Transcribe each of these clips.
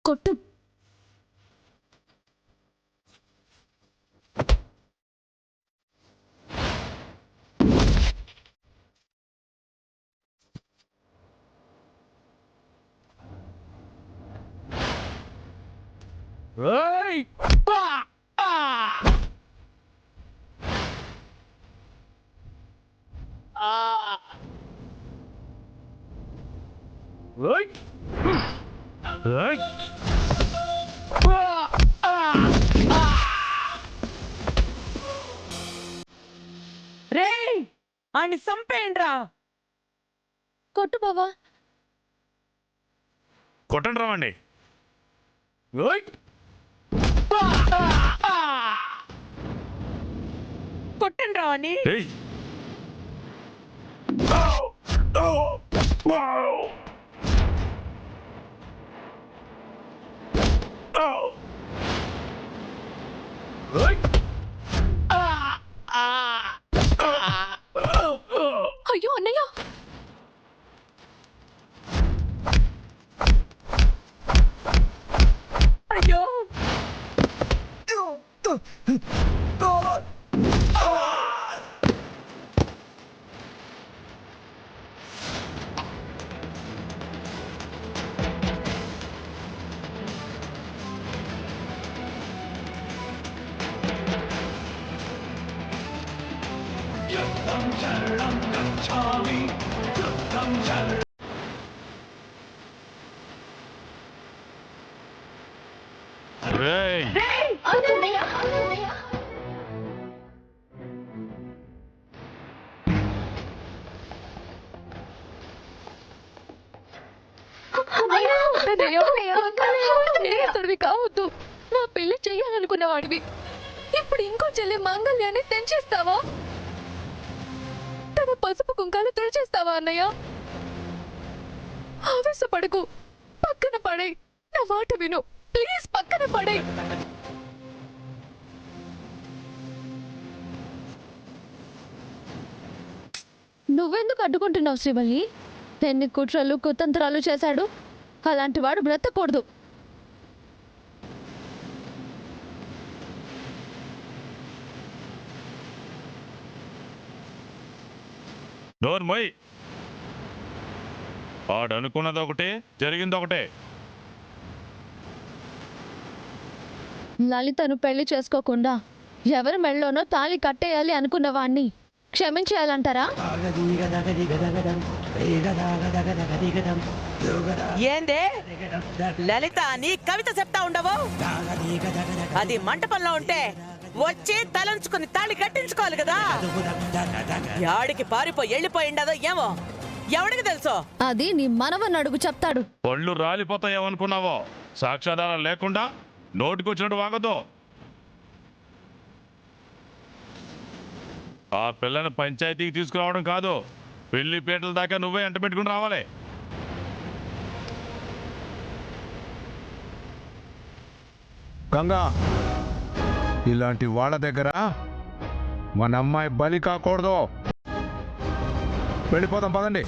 కొట్టు. రేయ్ అని సంపేయండ్రా. కొట్టు బావా. కొట్టండి రావండి. కొట్టండ్రా అని. అయ్యో అన్నయ్య. అయ్యో స్నేహితుడివి కావద్దు. నా పెళ్లి చెయ్యాలనుకున్నవాడివి. ఇప్పుడు ఇంకో చెల్లి మంగళ్యాన్ని తెంచేస్తావా? తన పసుపు కుంకాలు తుడిచేస్తావా అన్నయ్య? ఆవేశపడకు, పక్కన పడే. నా మాట విను ప్లీజ్, పక్కన పడే. నువ్వెందుకు అడ్డుకుంటున్నావు శ్రీవల్లి? ఎన్ని కుట్రలు కుతంత్రాలు చేశాడు. అలాంటి వాడు బ్రతకూడదు. నోర్మోయ్. ఆడనుకున్నది ఒకటే, జరిగింది ఒకటే. లలితను పెళ్లి చేసుకోకుండా ఎవరి మెళ్ళలోనో తాళి కట్టేయాలి అనుకున్న వాణ్ణి క్షమించేయాలంటారా? ఏందే లలిత అని కవిత చెప్తా ఉండవు? అది మంటపంలో ఉంటే వచ్చి తలంచుకుని తాళి కట్టించుకోవాలి కదా. యాడికి పారిపోయి వెళ్ళిపోయిండదో ఏమో ఎవడికి తెలుసో. అది నీ మనవని అడుగు, చెప్తాడు. పళ్ళు రాలిపోతాయేమనుకున్నావో? సాక్ష్యాధారం లేకుండా నోటికొచ్చినట్టు వాగదు. ఆ పిల్లని పంచాయతీకి తీసుకురావడం కాదు, పెళ్లి పీటల దాకా నువ్వే ఎంట పెట్టుకుని రావాలి. గంగా, ఇలాంటి వాళ్ళ దగ్గర మన అమ్మాయి బలి కాకూడదు. వెళ్ళిపోతాం పదండి.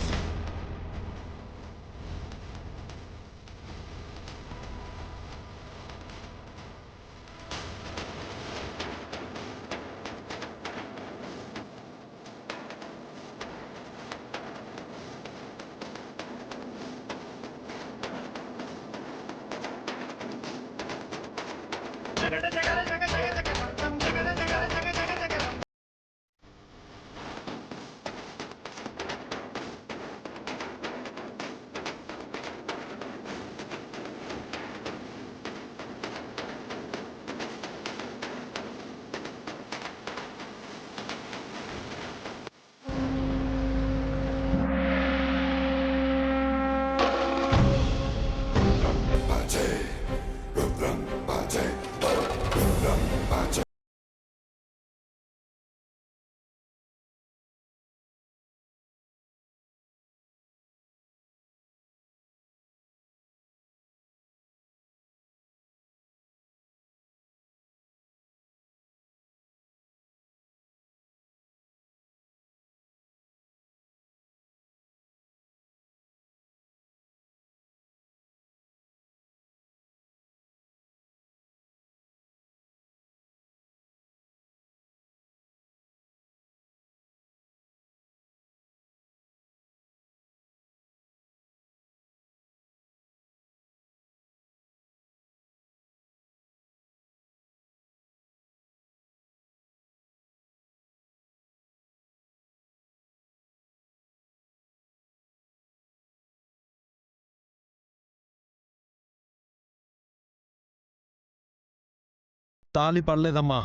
తాలి పడలేదమ్మా,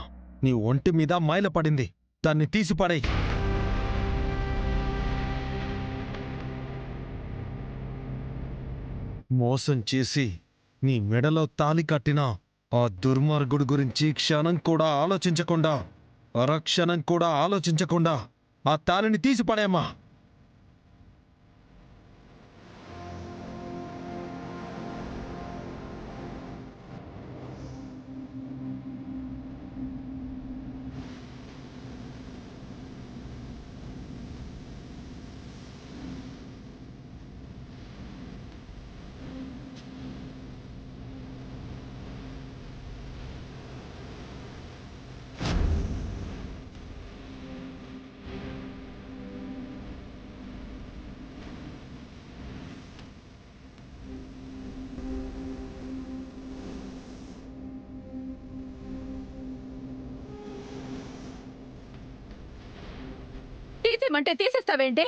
నీ ఒంటి మీద మైల పడింది. దాన్ని తీసిపడేయ్. మోసం చేసి నీ మెడలో తాలి కట్టిన ఆ దుర్మార్గుడి గురించి క్షణం కూడా ఆలోచించకుండా, అరక్షణం కూడా ఆలోచించకుండా ఆ తాలిని తీసిపడేమ్మా. తీసేమంటే తీసేస్తావేంటి?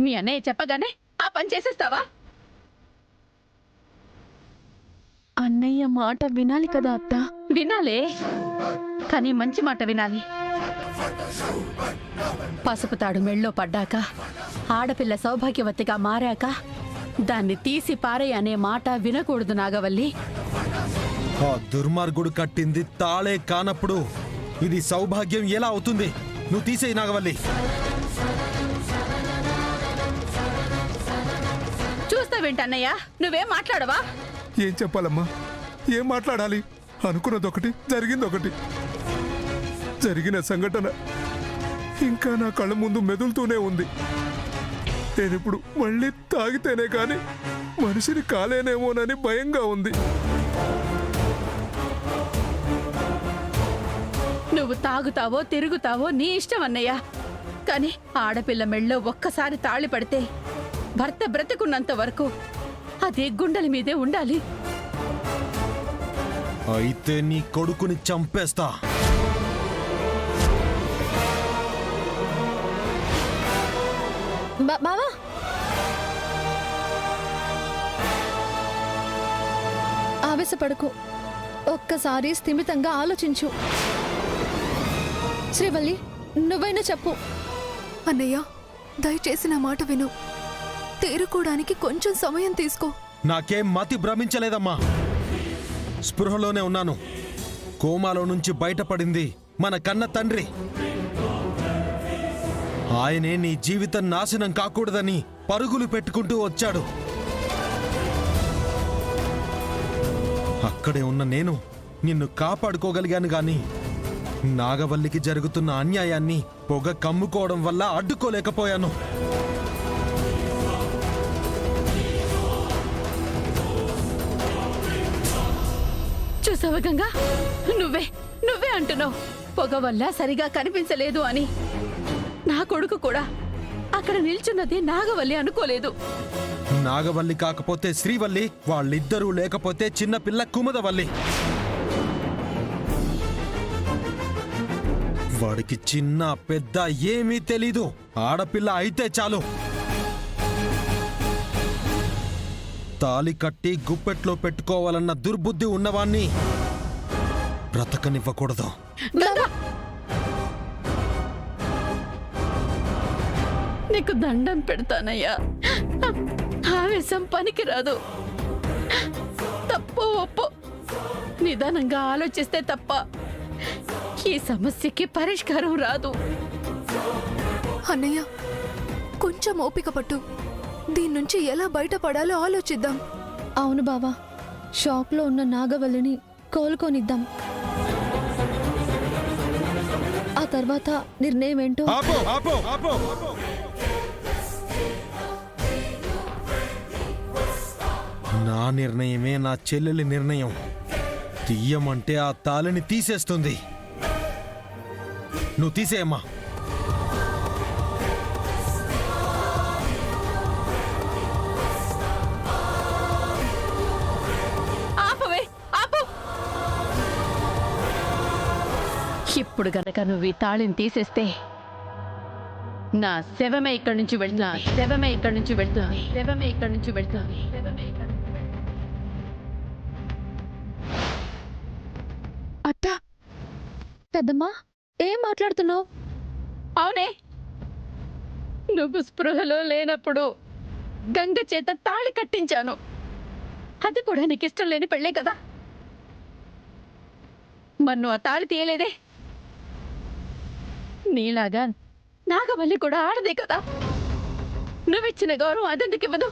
మీ అన్నయ్య చెప్పగానే ఆ పని చేసేస్తావా? అన్నయ్య మాట వినాలి కదా అత్త. వినాలే, కానీ మంచి మాట వినాలి. పసుపు తాడు మెళ్ళో పడ్డాక, ఆడపిల్ల సౌభాగ్యవతిగా మారాక దాన్ని తీసి పారే అనే మాట వినకూడదు నాగవల్లి. ఆ దుర్మార్గుడు కట్టింది తాళే కానప్పుడు ఇది సౌభాగ్యం ఎలా అవుతుంది? నువ్వు తీసేయి నాగవల్లి. చూస్తావేంటన్నయ్య, నువ్వేం మాట్లాడవా? ఏం చెప్పాలమ్మా, ఏం మాట్లాడాలి? అనుకున్నదొకటి, జరిగిందొకటి. జరిగిన సంఘటన ఇంకా నా కళ్ళ ముందు మెదులుతూనే ఉంది. నేనిప్పుడు మళ్ళీ తాగితేనే కానీ మనిషిని కాలేనేమోనని భయంగా ఉంది. నువ్వు తాగుతావో తిరుగుతావో నీ ఇష్టం అన్నయ్య, కానీ ఆడపిల్ల మెళ్ళో ఒక్కసారి తాళి పడితే భర్త బ్రతికున్నంత వరకు అదే గుండెల మీదే ఉండాలి. అయితే నీ కొడుకుని చంపేస్తా. బావా, ఆవేశపడకు, ఒక్కసారి స్థిమితంగా ఆలోచించు. శ్రీవల్లి, నువ్వైనా చెప్పు. అన్నయ్య, దయచేసి నా మాట విను. తేరుకోవడానికి కొంచెం సమయం తీసుకో. నాకేం మతి భ్రమించలేదమ్మా, స్పృహలోనే ఉన్నాను. కోమాలో నుంచి బయటపడింది మన కన్న తండ్రి. ఆయనే నీ జీవితం నాశనం కాకూడదని పరుగులు పెట్టుకుంటూ వచ్చాడు. అక్కడే ఉన్న నేను నిన్ను కాపాడుకోగలిగాను గాని నాగవల్లికి జరుగుతున్న అన్యాయాన్ని పొగ కమ్ముకోవడం వల్ల అడ్డుకోలేకపోయాను. చూసావా గంగా, నువ్వే అంటున్నావు పొగ వల్ల సరిగా కనిపించలేదు అని. నా కొడుకు కూడా అక్కడ నిల్చున్నది నాగవల్లి అనుకోలేదు. నాగవల్లి కాకపోతే శ్రీవల్లి, వాళ్ళిద్దరూ లేకపోతే చిన్నపిల్ల కుముదవల్లి. వాడికి చిన్న పెద్ద ఏమీ తెలీదు, ఆడపిల్ల అయితే చాలు. తాలి కట్టి గుప్పెట్లో పెట్టుకోవాలన్న దుర్బుద్ధి ఉన్నవాణ్ణి బ్రతకనివ్వకూడదు. నీకు దండం పెడతానయ్యా, ఆవేశం పనికిరాదు. తప్పు ఒప్పు నిదానంగా ఆలోచిస్తే తప్ప ఈ సమస్యకి పరిష్కారం రాదు. అన్నయ్య, కొంచెం ఓపిక పట్టు. దీని నుంచి ఎలా బయటపడాలో ఆలోచిద్దాం. అవును బావా, షాక్లో ఉన్న నాగవల్లిని కోలుకొనిద్దాం. ఆ తర్వాత నిర్ణయం ఏంటో. ఆపో ఆపో ఆపో నా నిర్ణయమే నా చెల్లెలి నిర్ణయం. తీయమంటే ఆ తాళిని తీసేస్తుంది. నువ్వు తీసేయమ్మా. ఇప్పుడు గనక నువ్వు ఈ తాళిని తీసేస్తే నా శవమే ఇక్కడి నుంచి వెళ్తున్నా, శవమే ఇక్కడి నుంచి వెళ్తున్నా, శవమే ఇక్కడి నుంచి వెళ్తున్నా, శవమే ఇక్కడి నుంచి వెళ్తున్నా. అత్త పెద్దమ్మా ఏం మాట్లాడుతున్నావు? అవునే, నువ్వు స్పృహలో లేనప్పుడు గంగ చేత తాళి కట్టించాను. అది కూడా నీకు ఇష్టం లేని పెళ్ళే కదా. మన్ను ఆ తాళి తీయలేదే. నీలాగా నాగవల్లి కూడా ఆడదే కదా. నువ్విచ్చిన గౌరవం అదెందుకు ఇవ్వదు?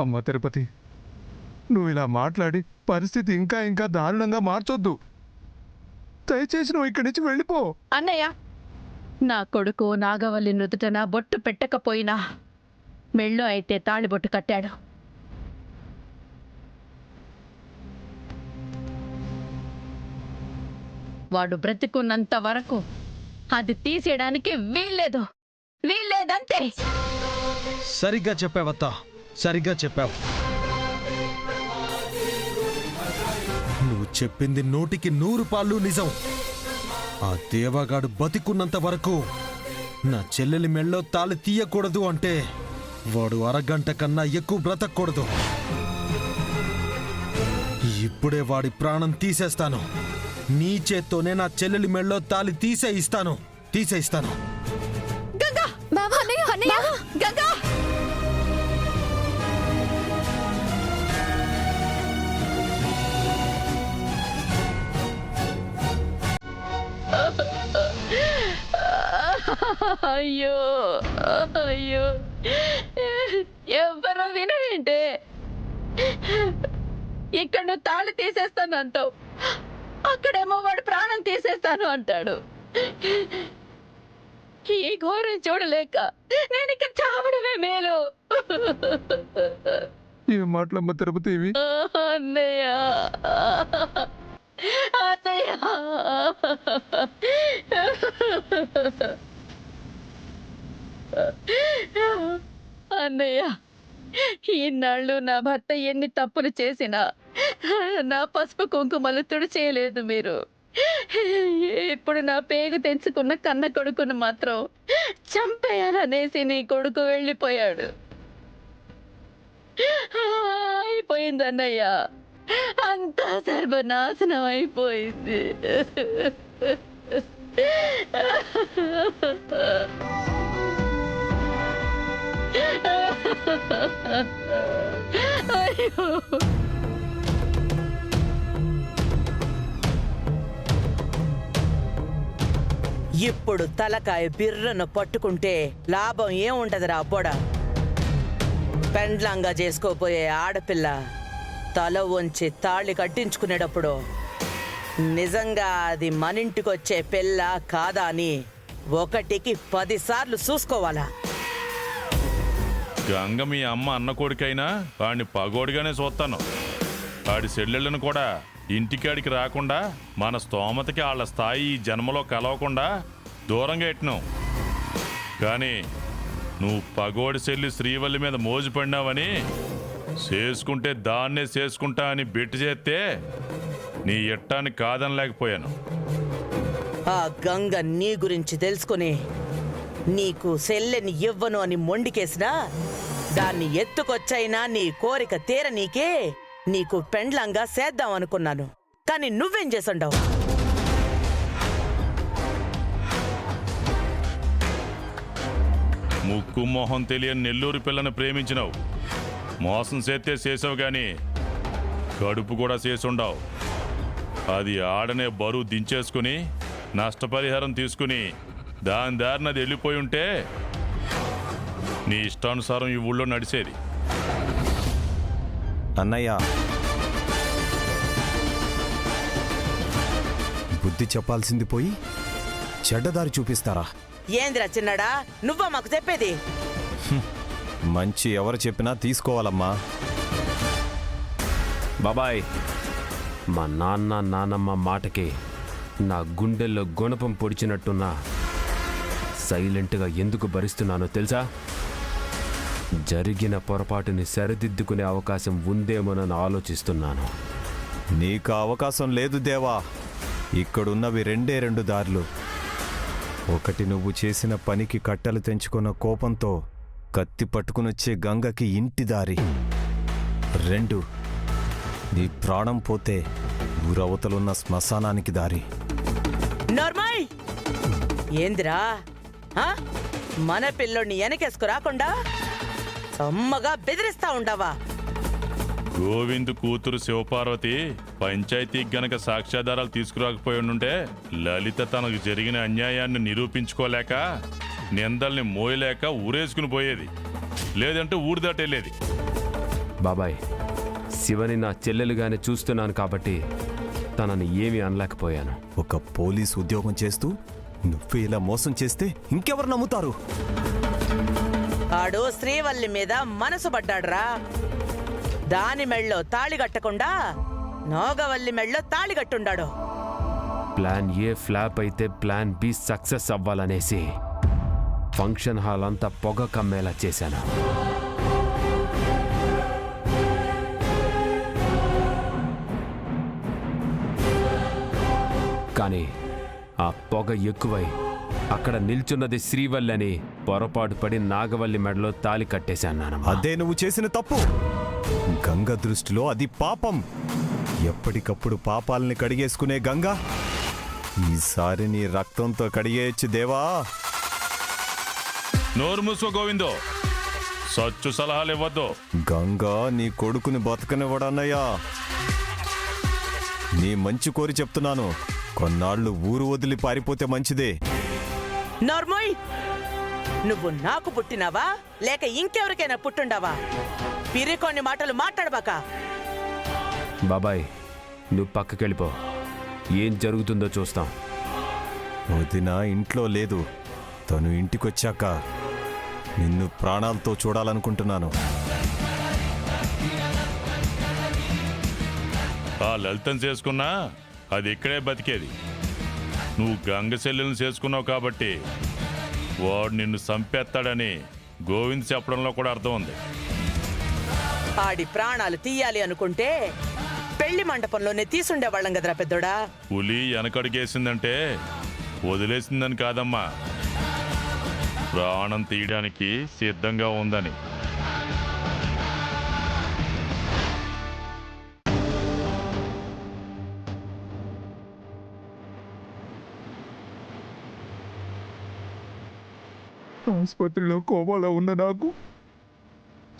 అమ్మ తిరుపతి, నువ్వు ఇలా మాట్లాడి పరిస్థితి ఇంకా ఇంకా దారుణంగా మార్చొద్దు. దయచేసి నువ్వు ఇక్కడి నుంచి వెళ్ళిపో. అన్నయ్య, నా కొడుకు నాగవల్లి నుదుటన బొట్టు పెట్టకపోయినా మెళ్ళో అయితే తాళిబొట్టు కట్టాడు. వాడు బ్రతికున్నంత వరకు అది తీసేయడానికి వీల్లేదంతే. సరిగ్గా చెప్పావత్తా, సరిగ్గా చెప్పావు. నువ్వు చెప్పింది 100% నిజం. ఆ దేవగాడు బతికున్నంత వరకు నా చెల్లెలి మెళ్ళో తాళి తీయకూడదు అంటే వాడు అరగంట కన్నా ఎక్కువ బ్రతకూడదు. ఇప్పుడే వాడి ప్రాణం తీసేస్తాను. నీ చేత్తోనే నా చెల్లెలి మెళ్ళో తాళి తీసేయిస్తాను. గంగా! బావా అన్నయ్య అన్నయ్య గంగా! అయ్యో అయ్యో, ఎవరు వినవేంటే? ఇక్కడ నువ్వు తాళి తీసేస్తాను అంటావు, అక్కడేమో వాడు ప్రాణం తీసేస్తాను అంటాడు. ఈ ఘోరం చూడలేక నేను ఇక్కడ చావడమే మేలు. ఏం మాటలమ్మ తిరుపతి ఇవి? అన్నయ్య, అన్నయ్య, అన్నయ్య, ఈనాళ్ళు నా భర్త ఎన్ని తప్పులు చేసినా నా పసుపు కుంకుమలు తుడిచేయలేదు మీరు. ఇప్పుడు నా పేగు తెంచుకున్న కన్న కొడుకును మాత్రం చంపేయాలనేసి నీ కొడుకు వెళ్ళిపోయాడు. అయిపోయింది అన్నయ్య, అంతా సర్వనాశనం అయిపోయింది. అయ్యో, ఇప్పుడు తలకాయ బిర్రను పట్టుకుంటే లాభం ఏముంటదిరా అబ్బోడా? పెండ్లంగా చేసుకోపోయే ఆడపిల్ల తల వంచి తాళి కట్టించుకునేటప్పుడు నిజంగా అది మనింటికొచ్చే పిల్ల కాదా అని 1కి 10 సార్లు చూసుకోవాలా? గంగ మీ అమ్మ అన్న కొడుకైనా వాడిని పగోడిగానే చూస్తాను. వాడి చెల్లెళ్ళను కూడా ఇంటికాడికి రాకుండా మన స్తోమతకి వాళ్ళ స్థాయి ఈ జన్మలో కలవకుండా దూరంగా ఎట్టినావు. కానీ నువ్వు పగోడి చెల్లి శ్రీవల్లి మీద మోజుపడినావని చేసుకుంటే దాన్నే చేసుకుంటా అని బెట్టు చేస్తే నీ ఎట్టాన్ని కాదనలేకపోయాను. ఆ గంగ నీ గురించి తెలుసుకుని నీకు సెల్లెని ఇవ్వను అని మొండికేసినా దాన్ని ఎత్తుకొచ్చైనా నీ కోరిక తీరనీకే నీకు పెండ్లంగా చేద్దాం అనుకున్నాను. కానీ నువ్వేం చేసుండవు? ముక్కు మొహం తెలియని నెల్లూరు పిల్లని ప్రేమించినావు. మోసం చేస్తే చేసావు గాని కడుపు కూడా చేసుండవు. అది ఆడనే బరువు దించేసుకుని నష్టపరిహారం తీసుకుని దాని దారిన అది వెళ్ళిపోయి ఉంటే నీ ఇష్టానుసారం ఈ ఊళ్ళో నడిచేది. అన్నయ్య, బుద్ధి చెప్పాల్సింది పోయి చెడ్డదారి చూపిస్తారా? ఏందిరా చిన్నాడా, నువ్వా మాకు చెప్పేది? మంచి ఎవరు చెప్పినా తీసుకోవాలమ్మా. బాబాయ్, మా నాన్నమ్మ మాటకి నా గుండెల్లో గుణపం పొడిచినట్టున్నా సైలెంట్గా ఎందుకు భరిస్తున్నానో తెలుసా? జరిగిన పొరపాటుని సరిదిద్దుకునే అవకాశం ఉందేమోనని ఆలోచిస్తున్నాను. నీకు అవకాశం లేదు దేవా. ఇక్కడున్నవి 2 దారులు. ఒకటి నువ్వు చేసిన పనికి కట్టలు తెంచుకున్న కోపంతో కత్తి పట్టుకునొచ్చే గంగకి ఇంటి దారి. 2 నీ ప్రాణం పోతే ఊరవతలున్న శ్మశానానికి దారి. నార్మల్ ఏందిరా ఆ? మన పిల్లోడిని వెనకేసుకు రాకుండా అమ్మగా బెదిరిస్తా ఉండవా? గోవింద్ కూతురు శివపార్వతి పంచాయతీకి గనక సాక్ష్యాధారాలు తీసుకురాకపోయి ఉంటే లలిత తనకు జరిగిన అన్యాయాన్ని నిరూపించుకోలేక నిందల్ని మోయలేక ఊరేసుకుని పోయేది, లేదంటే ఊరు దాటెళ్ళేది. బాబాయ్, శివని నా చెల్లెలుగానే చూస్తున్నాను కాబట్టి తనని ఏమీ అనలేకపోయాను. ఒక పోలీస్ ఉద్యోగం చేస్తూ నువ్వే ఇలా మోసం చేస్తే ఇంకెవరు నమ్ముతారు? ఆడు శ్రీవల్లి మీద మనసు పడ్డాడ్రా. దాని మెళ్ళో తాళి కట్టకుండా నాగవల్లి మెళ్ళో తాళి కట్టుండాడు. ప్లాన్ ఏ ఫ్లాప్ అయితే ప్లాన్ బి సక్సెస్ అవ్వాలనేసి ఫంక్షన్ హాల్ అంతా పొగ కమ్మేలా చేశాను. కానీ ఆ పొగ ఎక్కువై అక్కడ నిల్చున్నది శ్రీవల్లి అని పొరపాటు పడి నాగవల్లి మెడలో తాలి కట్టేశాను. అదే నువ్వు చేసిన తప్పు. గంగ దృష్టిలో అది పాపం. ఎప్పటికప్పుడు పాపాలని కడిగేసుకునే గంగ ఈసారి నీ రక్తంతో కడిగేయచ్చు దేవా. నోరు మూసుకో గోవిందో, సచ్చు సలహాలు ఇవ్వద్దు. గంగా నీ కొడుకుని బతకనివ్వడన్నయ్యా. నీ మంచి కోరి చెప్తున్నాను, కొన్నాళ్ళు ఊరు వదిలి పారిపోతే మంచిదే. నార్మల్ నువ్వు నాకు పుట్టినావా లేక ఇంకెవరికైనా పుట్టుండావా? పిరికొన్ని మాటలు మాట్లాడబాక. బాబాయ్, నువ్వు పక్కకెళ్ళిపో. ఏం జరుగుతుందో చూస్తాం. వదిన ఇంట్లో లేదు. తను ఇంటికొచ్చాక నిన్ను ప్రాణాలతో చూడాలనుకుంటున్నాను. ఆ లలితం చేసుకున్నా అది ఇక్కడే బతికేది. నువ్వు గంగ చెల్లెలను చేసుకున్నావు కాబట్టి వాడు నిన్ను చంపేస్తాడని గోవింద్ చెప్పడంలో కూడా అర్థం ఉంది. ఆడి ప్రాణాలు తీయాలి అనుకుంటే పెళ్లి మండపంలోనే తీసుండేవాళ్ళం కదరా పెద్దోడా. పులి వెనకడుగేసిందంటే వదిలేసిందని కాదమ్మా, ప్రాణం తీయడానికి సిద్ధంగా ఉందని. ఆసుపత్రిలో కోమాలో ఉన్న నాకు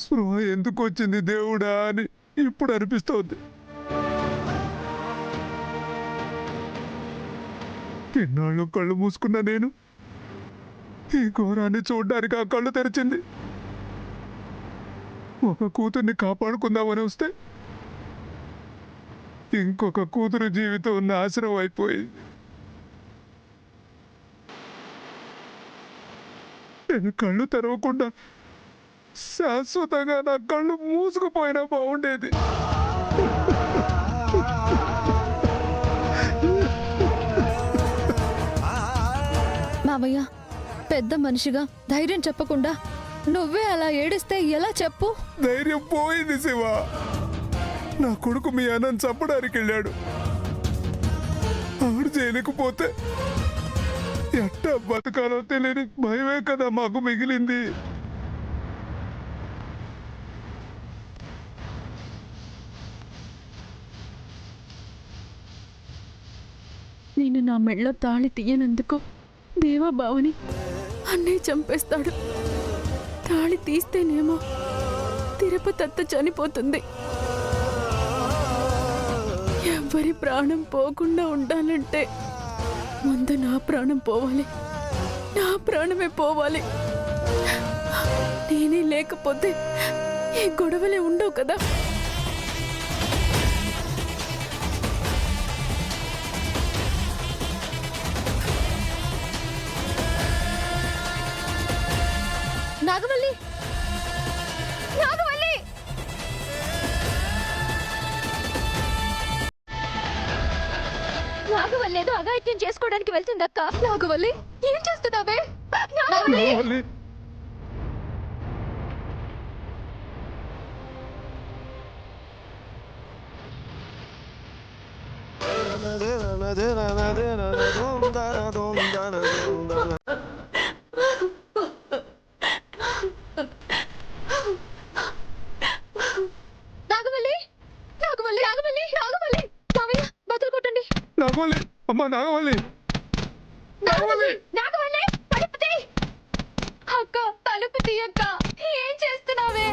స్పృహ ఎందుకు వచ్చింది దేవుడా అని ఇప్పుడు అనిపిస్తోంది. ఎన్నాళ్ళు కళ్ళు మూసుకున్నా నేను ఈ ఘోరాన్ని చూడ్డానికి ఆ కళ్ళు తెరిచింది. ఒక కూతుర్ని కాపాడుకుందామని వస్తే ఇంకొక కూతురు జీవితం నాశనం అయిపోయింది. నేను కళ్ళు తెరవకుండా శాశ్వతంగా నా కళ్ళు మూసుకుపోయినా బాగుండేది. మావయ్య, పెద్ద మనిషిగా ధైర్యం చెప్పకుండా నువ్వే అలా ఏడిస్తే ఎలా చెప్పు? ధైర్యం పోయింది శివ. నా కొడుకు మీ అన్నను చంపడానికి వెళ్ళాడు. ఆడు చేయలేకపోతే ఎట్టా బతకాలో తెలియని భయమే కదా మాకు మిగిలింది. నేను నా మెళ్ళో తాళి తీయనందుకు దేవాబావుని అన్నయ్య చంపేస్తాడు. తాళి తీస్తేనేమో తిరుపతి అత్త చనిపోతుంది. ఎవరి ప్రాణం పోకుండా ఉండాలంటే ముందు నా ప్రాణం పోవాలి. నా ప్రాణమే పోవాలి. నేనే లేకపోతే ఈ గొడవలే ఉండవు కదా. నాగవల్లి, నాగవల్లి! నాగవల్లి ఏదో అఘాయిత్యం చేసుకోవడానికి వెళ్తుందక్క. నాగవల్లి, ఏం చేస్తున్నావే? నాగవల్లి! నాగవల్లి అమ్మా నాగవల్లి నాగవల్లి, తలుపు తీ. అక్క, తలుపు తీయక్క. ఏం చేస్తున్నావే?